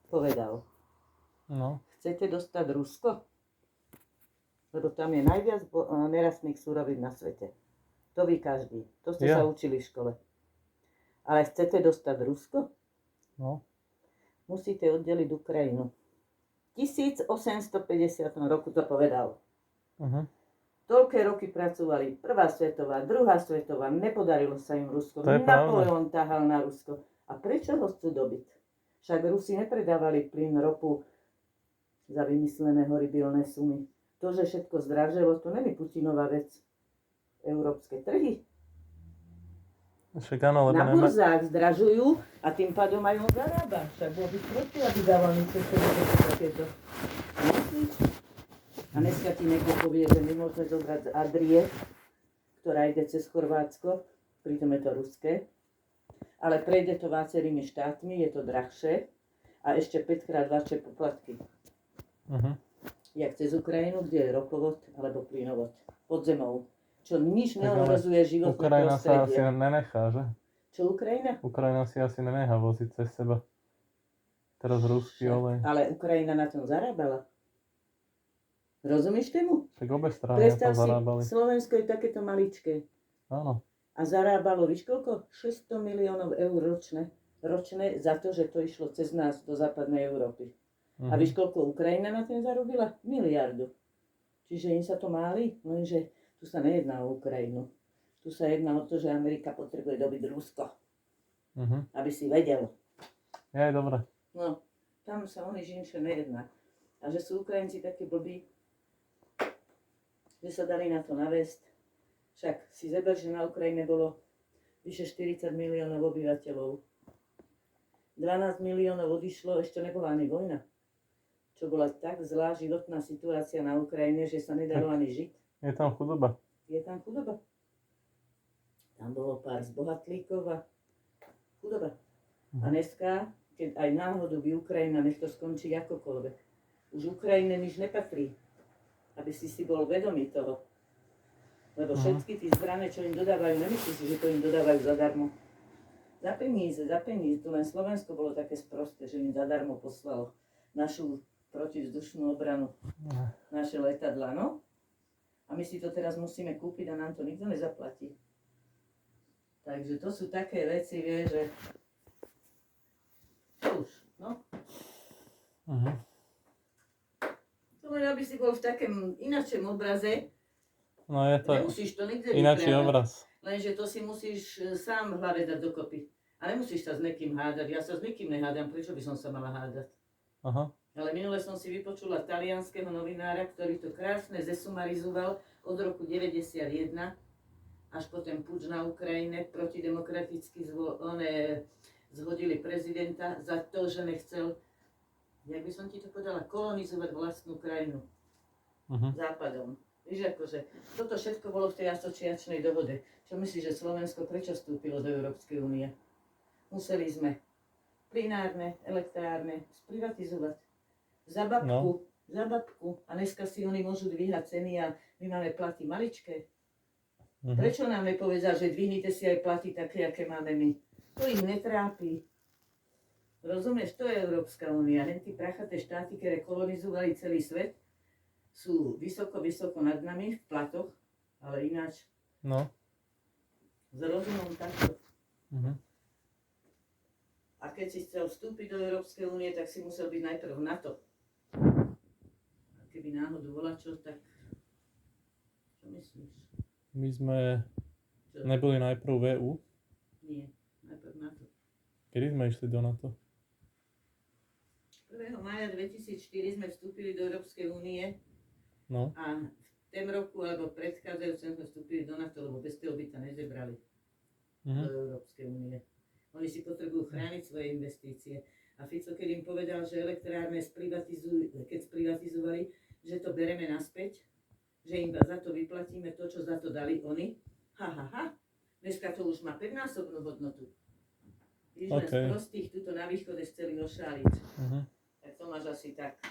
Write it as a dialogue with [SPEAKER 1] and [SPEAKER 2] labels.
[SPEAKER 1] povedal,
[SPEAKER 2] No.
[SPEAKER 1] chcete dostať Rusko? Lebo tam je najviac nerastných surovín na svete. To ví každý. To ste sa učili v škole. Ale chcete dostať Rusko?
[SPEAKER 2] No.
[SPEAKER 1] Musíte oddeliť Ukrajinu. V 1850 roku to povedal. Toľké roky pracovali. Prvá svetová, druhá svetová. Nepodarilo sa im Rusko. Napoleon ťahal na Rusko. A prečo ho chcú dobiť? Však Rusi nepredávali plyn, ropu za vymyslené horibilné sumy. To, že všetko zdraželo, to není Putinová vec. Európske trhy.
[SPEAKER 2] Však áno,
[SPEAKER 1] na burzách zdražujú a tým pádom aj on zarába. Však bol by proti, aby dával niečo takéto. A dneska ti niekto povie, že nemôžeme zobrať z Adrie, ktorá ide cez Chorvátsko, pritom je to ruské, ale prejde to viacerými štátmi, je to drahšie a ešte 5-krát väčšie poplatky. Jak cez Ukrajinu, kde je ropovod alebo plynovod pod zemou. Čo nič neohrozuje životné
[SPEAKER 2] Ukrajina
[SPEAKER 1] prostredie.
[SPEAKER 2] Ukrajina sa asi nenechá, že?
[SPEAKER 1] Čo Ukrajina?
[SPEAKER 2] Ukrajina si asi nenechá voziť cez seba. Teraz ruský olej.
[SPEAKER 1] Ale Ukrajina na tom zarábala. Rozumieš tomu?
[SPEAKER 2] Tak obe strany na tom zarábali.
[SPEAKER 1] Slovensko je takéto maličké.
[SPEAKER 2] Áno.
[SPEAKER 1] A zarábalo, víš koľko? 600 miliónov eur ročne za to, že to išlo cez nás do západnej Európy. A víš, koľko Ukrajina na tým zarobila? 1 miliardu. Čiže im sa to máli, lenže tu sa nejedná o Ukrajinu. Tu sa jedná o to, že Amerika potrebuje dobiť Rusko. Aby si vedel.
[SPEAKER 2] Je dobre.
[SPEAKER 1] No, tam sa o nič inšie nejedná. A že sú Ukrajinci takí blbí, že sa dali na to naviesť. Však si zeber, že na Ukrajine bolo vyše 40 miliónov obyvateľov. 12 miliónov odišlo, ešte nebola ani vojna. Čo bola tak zlá životná situácia na Ukrajine, že sa nedalo ani žiť.
[SPEAKER 2] Je tam chudoba.
[SPEAKER 1] Je tam chudoba. Tam bolo pár zbohatlíkov a chudoba. A dneska, keď aj náhodou by Ukrajina, nech to skončí akokoľvek. Už Ukrajine nič nepatrí. Aby si bol vedomý toho. Lebo všetky tí zbrane, čo im dodávajú, nemyslí si, že to im dodávajú zadarmo. Za peníze. Tu len Slovensko bolo také sprosté, že im zadarmo poslalo našu protivzdušnú obranu, naše letadlá, no? A my si to teraz musíme kúpiť a nám to nikto nezaplatí. Takže to sú také veci, vieš, že... Čo už, no? To len, aby si bol v takém inačom obraze.
[SPEAKER 2] No je to
[SPEAKER 1] nemusíš to nikde
[SPEAKER 2] ináčí obraz.
[SPEAKER 1] Lenže to si musíš sám v hlave dať dokopy. A nemusíš sa s niekým hádať. Ja sa s nikým nehádam, prečo by som sa mala hádať? Ale minule som si vypočula talianskeho novinára, ktorý to krásne zesumarizoval od roku 91 až po ten puč na Ukrajine protidemokraticky zhodili prezidenta za to, že nechcel, jak by som ti to povedala, kolonizovať vlastnú krajinu západom. Víš, akože, toto všetko bolo v tej asociačnej dohode. Čo myslíš, že Slovensko prečo vstúpilo do Európskej únie? Museli sme plynárne, elektrárne sprivatizovať. Za babku. A dneska si oni môžu dvíhať ceny a my máme platy maličké. Prečo nám nepovedal, že dvihnite si aj platy také, aké máme my? To ich netrápi. Rozumieš, to je Európska únia. Hen tí prachaté štáty, ktoré kolonizovali celý svet, sú vysoko nad nami v platoch, ale ináč. No. S rozumom takto. A keď si chcel vstúpiť do Európskej únie, tak si musel byť najprv v NATO. A keby náhodou volačo, tak čo myslíš?
[SPEAKER 2] My sme neboli najprv v EU?
[SPEAKER 1] Nie, najprv NATO.
[SPEAKER 2] Kedy sme išli do NATO?
[SPEAKER 1] 1. mája 2004 sme vstúpili do Európskej únie.
[SPEAKER 2] No.
[SPEAKER 1] A v tom roku, alebo predchádzajúcem sme vstúpili do NATO, lebo bez toho by sa nezebrali do Európskej únie. Oni si potrebujú chrániť svoje investície. A Fico, keď im povedal, že elektrárne keď sprivatizovali, že to bereme naspäť, že im za to vyplatíme to, čo za to dali oni, dneska to už má 5-násobnú hodnotu. Víš, len z prostých tuto na východe chceli ošáliť. Tak to máš asi tak.